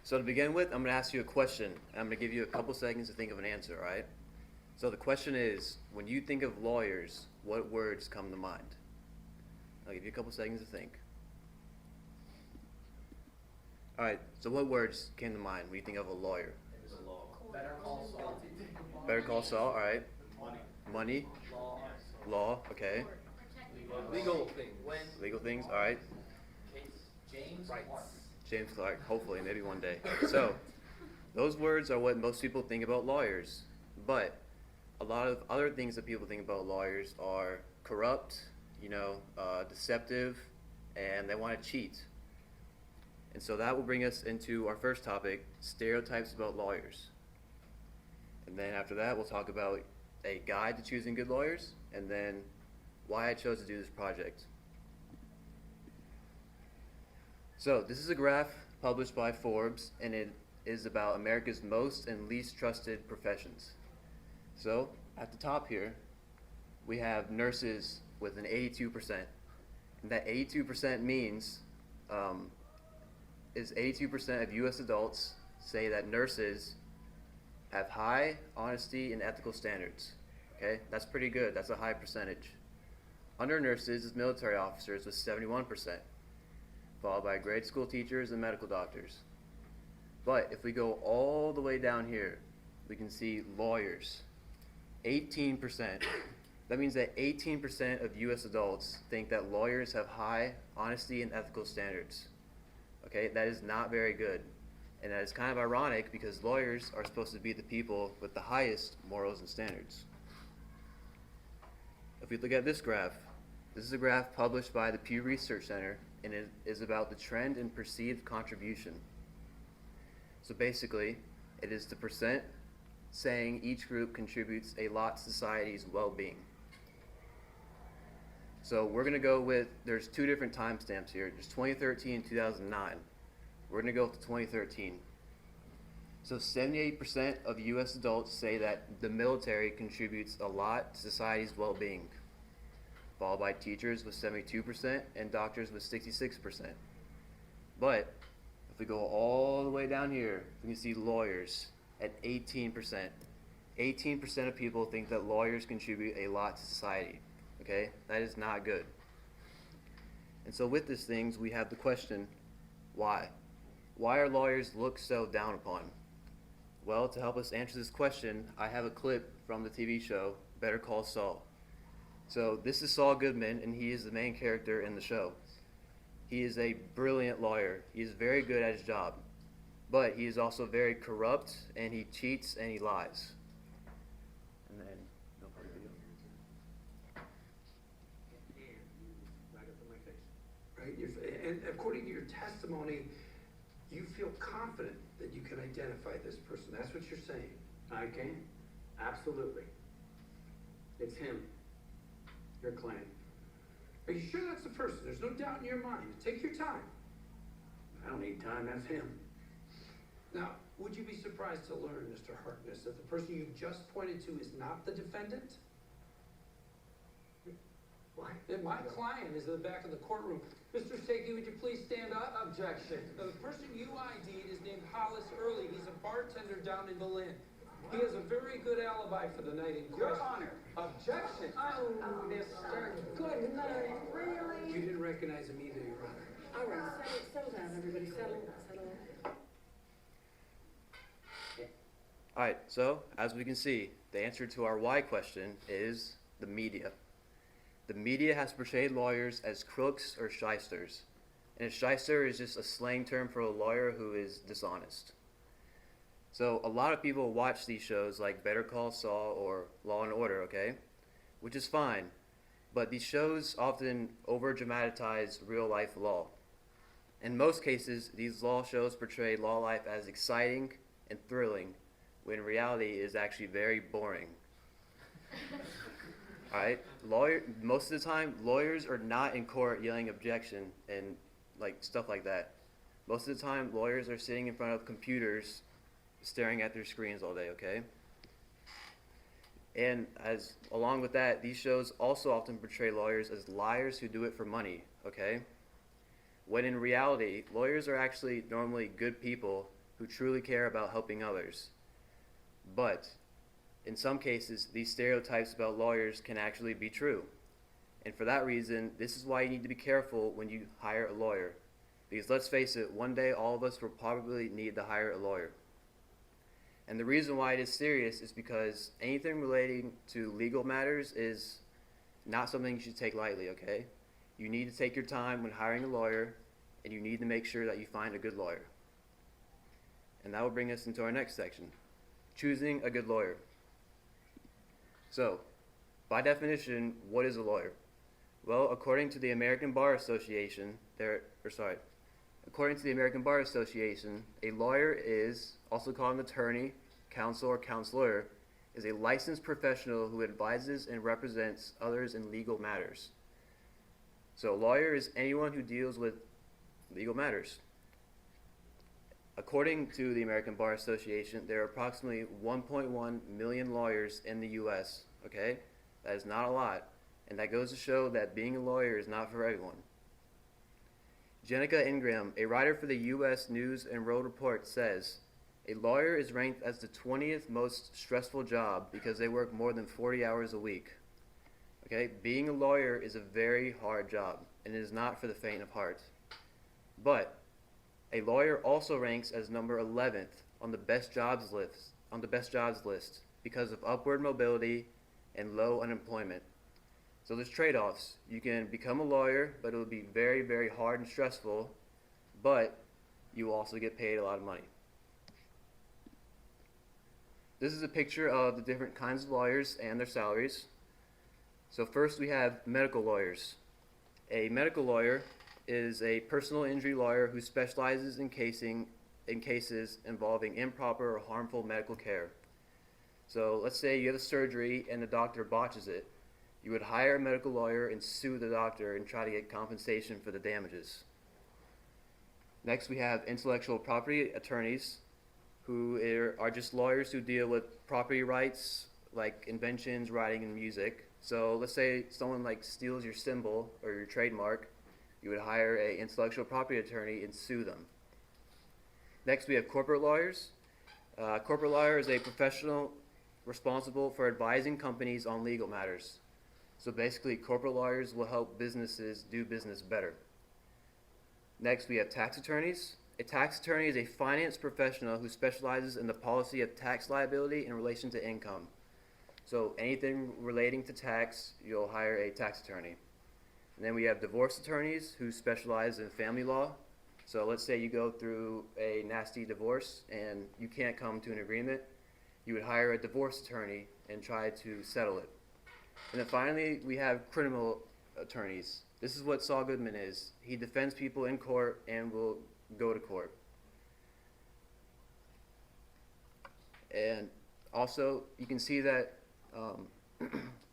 So to begin with, I'm going to ask you a question. I'm going to give you a couple seconds to think of an answer, all right? So the question is, when you think of lawyers, what words come to mind? I'll give you a couple seconds to think. All right, so what words came to mind when you think of a lawyer? Better call Saul. Better Call Saul, all right. Money. Money, Law. law, okay. Legal things. When. Legal things, all right. James Rights. Clark. James Clark, hopefully, maybe one day. So, those words are what most people think about lawyers. But a lot of other things that people think about lawyers are corrupt, deceptive, and they want to cheat. And so that will bring us into our first topic, stereotypes about lawyers. And then after that, we'll talk about a guide to choosing good lawyers, and then why I chose to do this project. So this is a graph published by Forbes, and it is about America's most and least trusted professions. So at the top here, we have nurses with an 82%. And that 82% means is 82% of U.S. adults say that nurses have high honesty and ethical standards. Okay, that's pretty good. That's a high percentage. Under nurses is military officers with 71%, followed by grade school teachers and medical doctors. But if we go all the way down here, we can see lawyers, 18%. That means that 18% of U.S. adults think that lawyers have high honesty and ethical standards. Okay, that is not very good. And that is kind of ironic because lawyers are supposed to be the people with the highest morals and standards. If we look at this graph, this is a graph published by the Pew Research Center, and it is about the trend in perceived contribution. So basically, it is the percent saying each group contributes a lot to society's well-being. So we're going to go with, there's two different timestamps here. There's 2013 and 2009. We're going to go with 2013. So 78% of U.S. adults say that the military contributes a lot to society's well-being, followed by teachers with 72% and doctors with 66%. But if we go all the way down here, we can see lawyers at 18%. 18% of people think that lawyers contribute a lot to society. Okay, that is not good. And so with these things, we have the question, why? Why are lawyers looked so down upon? Well, to help us answer this question, I have a clip from the TV show, Better Call Saul. So this is Saul Goodman, and he is the main character in the show. He is a brilliant lawyer. He is very good at his job. But he is also very corrupt, and he cheats, and he lies. And then, no part of the video. Right up in my face. Right? And according to your testimony, you feel confident that you can identify this person. That's what you're saying. I can. Absolutely. It's him. Your client. Are you sure that's the person? There's no doubt in your mind. Take your time. I don't need time. That's him. Now, would you be surprised to learn, Mr. Harkness, that the person you just pointed to is not the defendant? What? And my client is in the back of the courtroom. Mr. Stakey, would you please stand up? Objection. Now, the person you ID'd is named Hollis Early. He's a bartender down in Berlin. He has a very good alibi for the night in question. Your Honor. Objection. Oh, Mr. Goodman, really? You didn't recognize him either, Your Honor. All right, settle down, everybody, settle. All right, so as we can see, the answer to our why question is the media. The media has portrayed lawyers as crooks or shysters. And a shyster is just a slang term for a lawyer who is dishonest. So a lot of people watch these shows like Better Call Saul or Law and Order, okay? Which is fine. But these shows often over-dramatize real-life law. In most cases, these law shows portray law life as exciting and thrilling, when reality is actually very boring. Alright? Most of the time, lawyers are not in court yelling objection and stuff like that. Most of the time, lawyers are sitting in front of computers staring at their screens all day, okay? And along with that, these shows also often portray lawyers as liars who do it for money, okay? When in reality, lawyers are actually normally good people who truly care about helping others. But in some cases, these stereotypes about lawyers can actually be true. And for that reason, this is why you need to be careful when you hire a lawyer. Because let's face it, one day all of us will probably need to hire a lawyer. And the reason why it is serious is because anything relating to legal matters is not something you should take lightly, okay? You need to take your time when hiring a lawyer, and you need to make sure that you find a good lawyer. And that will bring us into our next section, choosing a good lawyer. So, by definition, what is a lawyer? Well, according to the American Bar Association, a lawyer is, also called an attorney, counsel, or counselor, is a licensed professional who advises and represents others in legal matters. So a lawyer is anyone who deals with legal matters. According to the American Bar Association, there are approximately 1.1 million lawyers in the U.S., okay? That is not a lot, and that goes to show that being a lawyer is not for everyone. Jenica Ingram, a writer for the U.S. News and World Report, says, a lawyer is ranked as the 20th most stressful job because they work more than 40 hours a week. Okay, being a lawyer is a very hard job, and it is not for the faint of heart. But a lawyer also ranks as number 11th on the best jobs list because of upward mobility and low unemployment. So there's trade-offs. You can become a lawyer, but it will be very, very hard and stressful, but you will also get paid a lot of money. This is a picture of the different kinds of lawyers and their salaries. So first we have medical lawyers. A medical lawyer is a personal injury lawyer who specializes in cases involving improper or harmful medical care. So let's say you have a surgery and the doctor botches it. You would hire a medical lawyer and sue the doctor and try to get compensation for the damages. Next we have intellectual property attorneys, who are just lawyers who deal with property rights like inventions, writing, and music. So let's say someone like steals your symbol or your trademark, you would hire an intellectual property attorney and sue them. Next we have corporate lawyers. Corporate lawyer is a professional responsible for advising companies on legal matters. So basically, corporate lawyers will help businesses do business better. Next we have tax attorneys. A tax attorney is a finance professional who specializes in the policy of tax liability in relation to income. So anything relating to tax, you'll hire a tax attorney. And then we have divorce attorneys who specialize in family law. So let's say you go through a nasty divorce and you can't come to an agreement. You would hire a divorce attorney and try to settle it. And then finally, we have criminal attorneys. This is what Saul Goodman is. He defends people in court and will go to court. And also, you can see that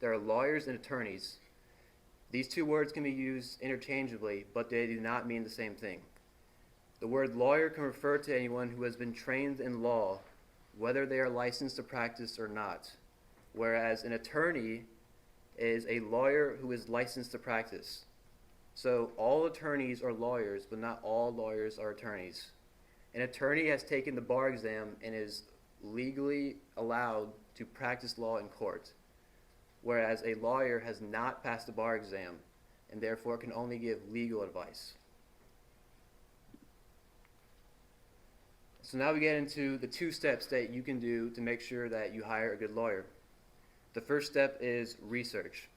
there are lawyers and attorneys. These two words can be used interchangeably, but they do not mean the same thing. The word lawyer can refer to anyone who has been trained in law, whether they are licensed to practice or not, whereas an attorney is a lawyer who is licensed to practice. So all attorneys are lawyers, but not all lawyers are attorneys. An attorney has taken the bar exam and is legally allowed to practice law in court, whereas a lawyer has not passed the bar exam and therefore can only give legal advice. So now we get into the 2 steps that you can do to make sure that you hire a good lawyer. The first step is research.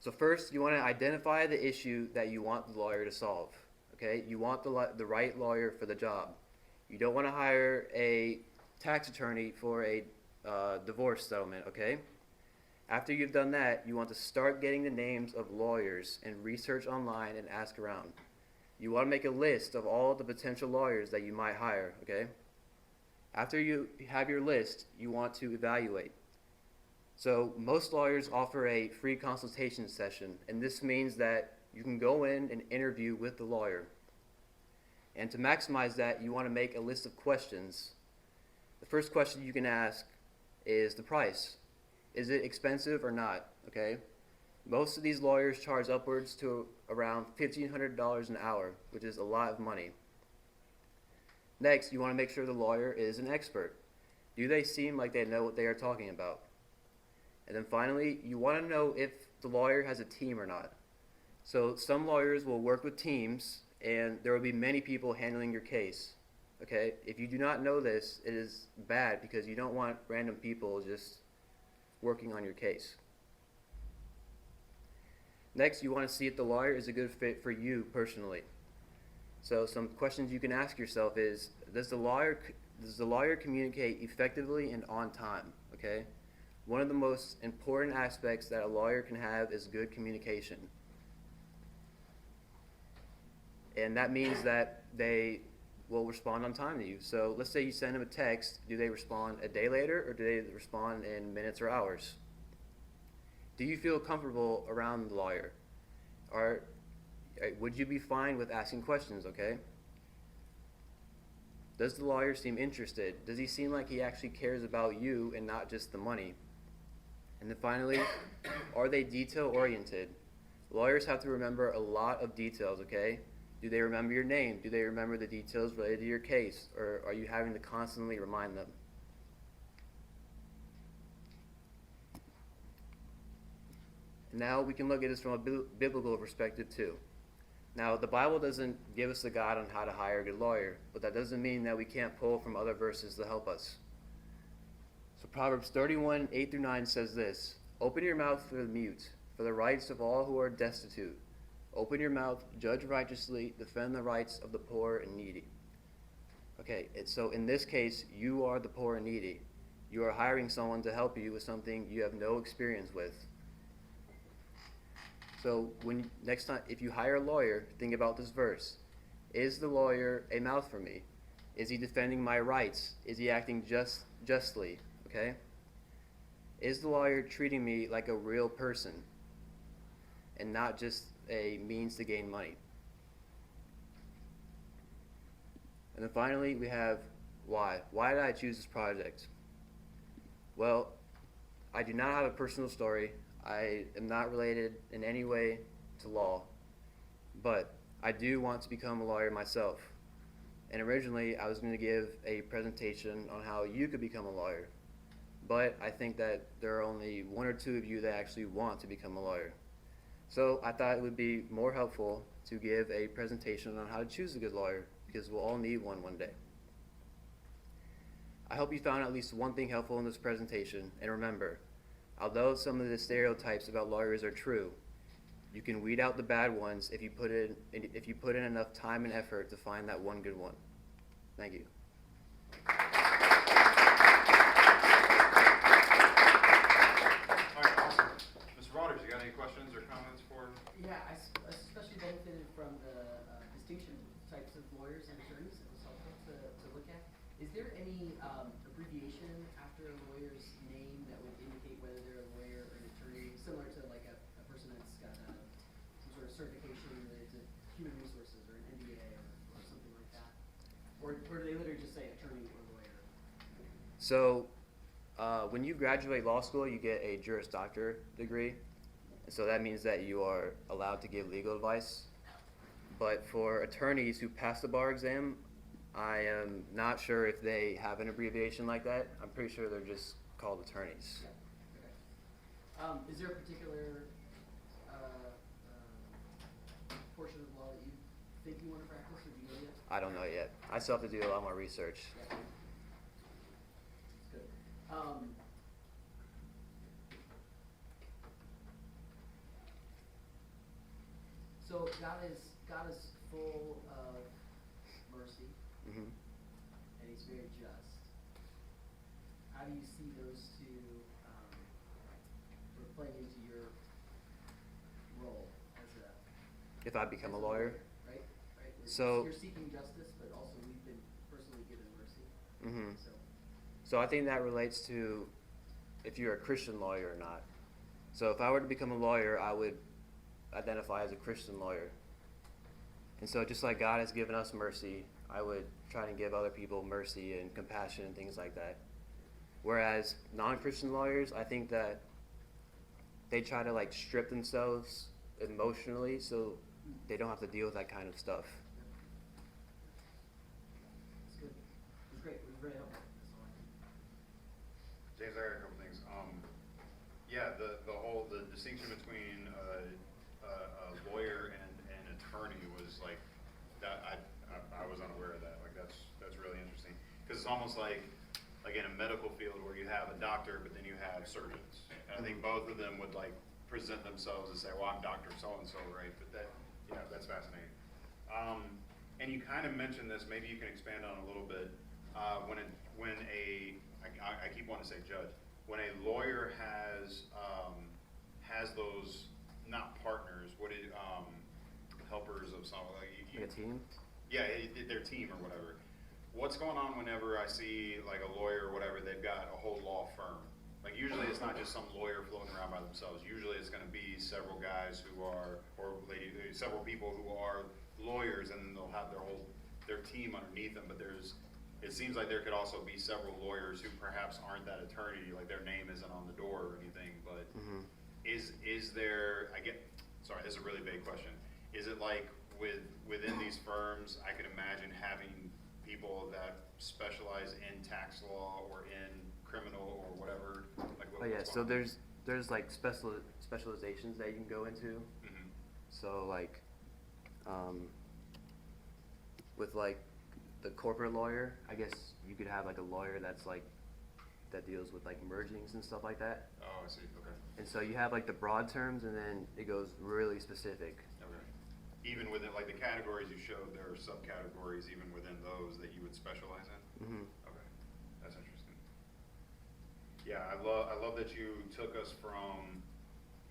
So first, you want to identify the issue that you want the lawyer to solve. Okay, you want the right lawyer for the job. You don't want to hire a tax attorney for a divorce settlement. Okay. After you've done that, you want to start getting the names of lawyers and research online and ask around. You want to make a list of all the potential lawyers that you might hire. Okay. After you have your list, you want to evaluate. So most lawyers offer a free consultation session, and this means that you can go in and interview with the lawyer. And to maximize that, you want to make a list of questions. The first question you can ask is the price. Is it expensive or not? Okay. Most of these lawyers charge upwards to around $1,500 an hour, which is a lot of money. Next, you want to make sure the lawyer is an expert. Do they seem like they know what they are talking about? And then finally, you want to know if the lawyer has a team or not. So some lawyers will work with teams, and there will be many people handling your case. Okay? If you do not know this, it is bad because you don't want random people just working on your case. Next, you want to see if the lawyer is a good fit for you personally. So some questions you can ask yourself is, does the lawyer communicate effectively and on time? Okay? One of the most important aspects that a lawyer can have is good communication. And that means that they will respond on time to you. So let's say you send them a text, do they respond a day later or do they respond in minutes or hours? Do you feel comfortable around the lawyer? Would you be fine with asking questions, okay? Does the lawyer seem interested? Does he seem like he actually cares about you and not just the money? And then finally, are they detail-oriented? Lawyers have to remember a lot of details, okay? Do they remember your name? Do they remember the details related to your case? Or are you having to constantly remind them? Now we can look at this from a biblical perspective too. Now, the Bible doesn't give us a guide on how to hire a good lawyer, but that doesn't mean that we can't pull from other verses to help us. So Proverbs 31, 8-9 says this, "Open your mouth for the mute, for the rights of all who are destitute. Open your mouth, judge righteously, defend the rights of the poor and needy." Okay, so in this case, you are the poor and needy. You are hiring someone to help you with something you have no experience with. So next time, if you hire a lawyer, think about this verse. Is the lawyer a mouth for me? Is he defending my rights? Is he acting justly? Okay? Is the lawyer treating me like a real person and not just a means to gain money? And then finally, we have why. Why did I choose this project? Well, I do not have a personal story. I am not related in any way to law, but I do want to become a lawyer myself. And originally, I was going to give a presentation on how you could become a lawyer, but I think that there are only one or two of you that actually want to become a lawyer. So I thought it would be more helpful to give a presentation on how to choose a good lawyer, because we'll all need one day. I hope you found at least one thing helpful in this presentation, and remember, although some of the stereotypes about lawyers are true, you can weed out the bad ones if you put in enough time and effort to find that one good one. Thank you. All right, awesome. Mr. Waters, you got any questions or comments for? Yeah, I especially benefited from the distinction types of lawyers and attorneys. It was helpful to look at. Is there any abbreviation after a lawyer's name that would indicate whether they're a lawyer or an attorney, similar to like a person that's got some sort of certification related to human resources or an MBA or something like that? Or do they literally just say attorney or lawyer? So when you graduate law school, you get a Juris Doctor degree. And so that means that you are allowed to give legal advice. But for attorneys who pass the bar exam, I am not sure if they have an abbreviation like that. I'm pretty sure they're just called attorneys. Yeah. Okay. Is there a particular portion of law that you think you want to practice, or do you know yet? I don't know yet. I still have to do a lot more research. Yeah. That's good. So God is full of mercy, Hmm. and He's very just. How do you see those two sort of playing into your role as a If I become as a lawyer. right? Right. So- you're seeking justice, but also we've been personally given mercy. Hmm. So So I think that relates to if you're a Christian lawyer or not. So if I were to become a lawyer, I would identify as a Christian lawyer. And so just like God has given us mercy, I would try to give other people mercy and compassion and things like that. Whereas non-Christian lawyers, I think that they try to like strip themselves emotionally so they don't have to deal with that kind of stuff. that's good. very helpful. That's all I need. James, I got a couple things. Yeah, the distinction between a lawyer and an attorney was like, that, I was unaware of that. Like, that's really interesting. Because it's almost like in a medical field where you have a doctor, but then you have surgeons. And I think both of them would like present themselves and say, well, I'm Dr. So-and-so, right? But that, yeah, that's fascinating. And you kind of mentioned this, maybe you can expand on it a little bit. I keep wanting to say judge, when a lawyer has those, not partners, helpers of some, like Like a team? yeah, their team or whatever. What's going on whenever I see like a lawyer or whatever, they've got a whole law firm? Like usually it's not just some lawyer floating around by themselves. Usually it's gonna be several guys who are, several people who are lawyers, and then they'll have their team underneath them. But it seems like there could also be several lawyers who perhaps aren't that attorney, like their name isn't on the door or anything, but is there, sorry, this is a really big question. Is it like within these firms, I could imagine having people that specialize in tax law or in criminal or whatever? Like Oh yeah, what's so going on? there's like specializations that you can go into. Mhm. So like, with like the corporate lawyer, I guess you could have like a lawyer that deals with like mergings and stuff like that. Oh, I see, okay. And so you have like the broad terms, and then it goes really specific. Okay. Even within, like the categories you showed, there are subcategories even within those that you would specialize in? Mm-hmm. Okay, that's interesting. Yeah, I love that you took us from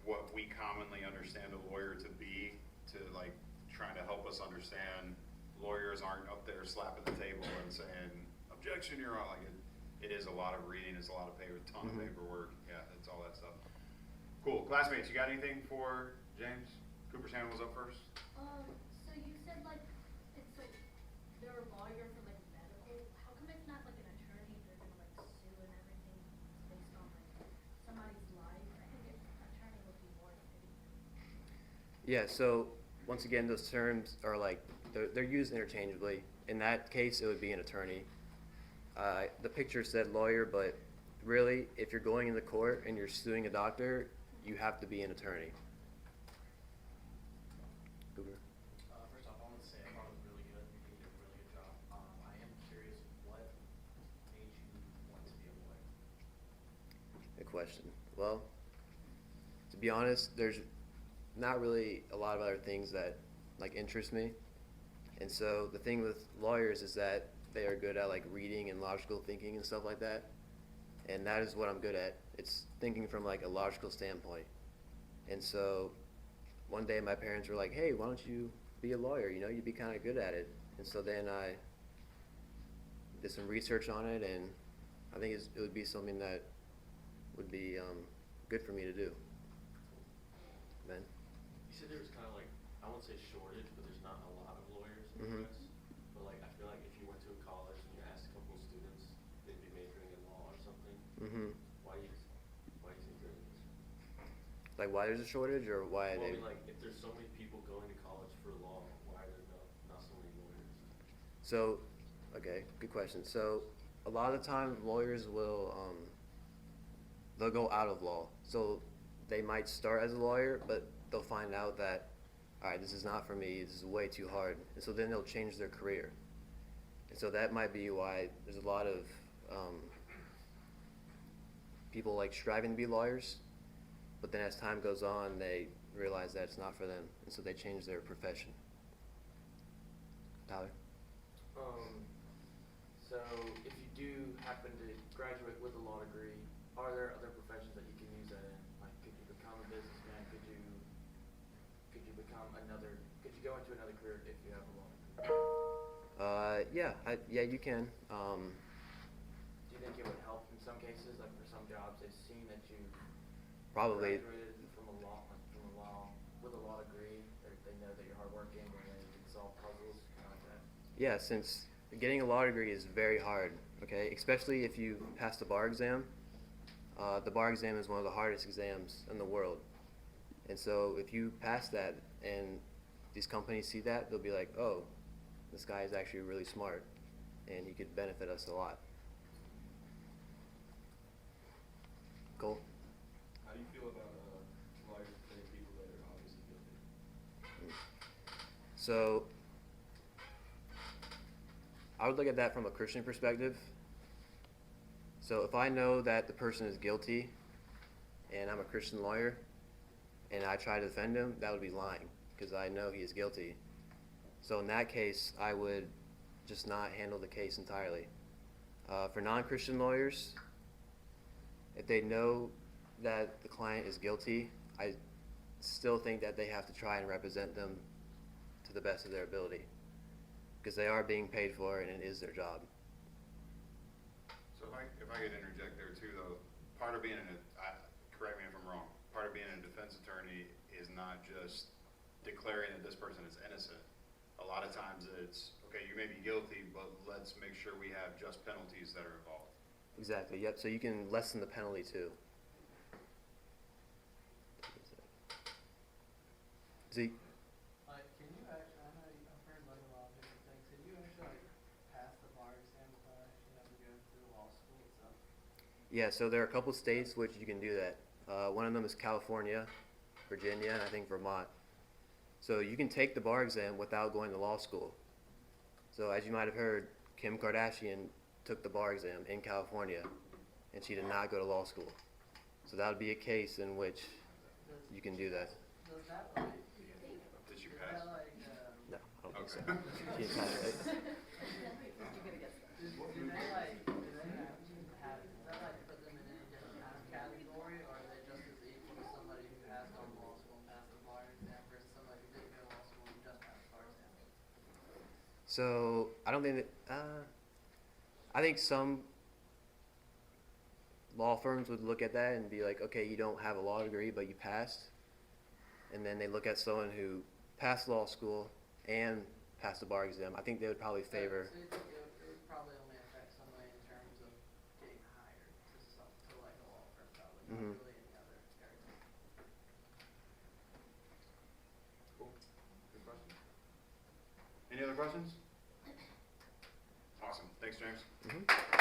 what we commonly understand a lawyer to be, to like trying to help us understand lawyers aren't up there slapping the table and saying, objection, Your Honor. Like it is a lot of reading, it's a lot of paper, ton of paperwork, yeah, it's all that stuff. Cool, classmates, you got anything for James? Cooperstown was up first. So you said like, it's like, they're a lawyer for like medical, how come it's not like an attorney, they're gonna like sue and everything based on like somebody's life? I think attorney would be more fitting. Yeah, so once again, those terms are like, they're used interchangeably. In that case, it would be an attorney. The picture said lawyer, but really, if you're going into court and you're suing a doctor, you have to be an attorney. Cooper? First off, I want to say I thought it was really good. You did a really good job. I am curious, what made you want to be a lawyer? Good question. Well, to be honest, there's not really a lot of other things that like interest me. And so the thing with lawyers is that they are good at like reading and logical thinking and stuff like that. And that is what I'm good at. It's thinking from like a logical standpoint. And so one day my parents were like, hey, why don't you be a lawyer? You know, you'd be kind of good at it. And so then I did some research on it, and I think it would be something that would be good for me to do. Ben? You said there was kind of like, I won't say shortage, but there's not a lot of lawyers in the US. But like, I feel like if you went to a college and you asked a couple of students, they'd be majoring in law or something. Why do you think there is? Like why there's a shortage, or why Well, I they? mean, like, if there's so many people going to college for law, why are there not so many lawyers? So, okay, good question. So, a lot of the time, lawyers will they'll go out of law. So, they might start as a lawyer, but they'll find out that, all right, this is not for me. This is way too hard, and so then they'll change their career. And so that might be why there's a lot of people like striving to be lawyers, but then as time goes on, they realize that it's not for them, and so they change their profession. Tyler? So if you do happen to graduate with a law degree, are there other professions that you can use that in? Like, could you become a businessman? Could you go into another career if you have a law degree? Yeah, you can. Do you think it would help in some cases? Like for some jobs, they've seen that you Probably. graduated with a law degree. They know that you're hardworking and that you can solve puzzles, kind of like that. Yeah, since getting a law degree is very hard, okay? Especially if you pass the bar exam. The bar exam is one of the hardest exams in the world. And so if you pass that and these companies see that, they'll be like, oh, this guy is actually really smart and he could benefit us a lot. Cole? How do you feel about, lawyers defending people that are obviously guilty? So, I would look at that from a Christian perspective. So if I know that the person is guilty and I'm a Christian lawyer and I try to defend him, that would be lying because I know he is guilty. So in that case, I would just not handle the case entirely. For non-Christian lawyers, if they know that the client is guilty, I still think that they have to try and represent them to the best of their ability because they are being paid for it and it is their job. So if I could interject there too, though, part of being correct me if I'm wrong, part of being a defense attorney is not just declaring that this person is innocent. A lot of times it's, okay, you may be guilty, but let's make sure we have just penalties that are involved. Exactly, yep, so you can lessen the penalty too. Zeke? Like, can you actually, I know I've heard like a lot of different things, can you actually like pass the bar exam without actually having to go through law school itself? Yeah, so there are a couple states which you can do that. One of them is California, Virginia, and I think Vermont. So you can take the bar exam without going to law school. So as you might have heard, Kim Kardashian took the bar exam in California, and she did not go to law school. So that would be a case in which you can do that. Does that like, Did you is pass? that like, No, I don't think so. Okay. She didn't pass it. You're gonna get that. do they like, do they have to have, does that like put them in any different kind of category, or are they just as equal to somebody who has gone to law school and passed the bar exam versus somebody who didn't go to law school and just passed the bar exam? So I don't think that. I think some law firms would look at that and be like, okay, you don't have a law degree, but you passed. And then they look at someone who passed law school and passed the bar exam. I think they would probably favor. So you think it would probably only affect somebody in terms of getting hired to like a law firm, probably, not Mhm. really any other area. Cool. Good question. Any other questions? Awesome. Thanks, James. Mhm.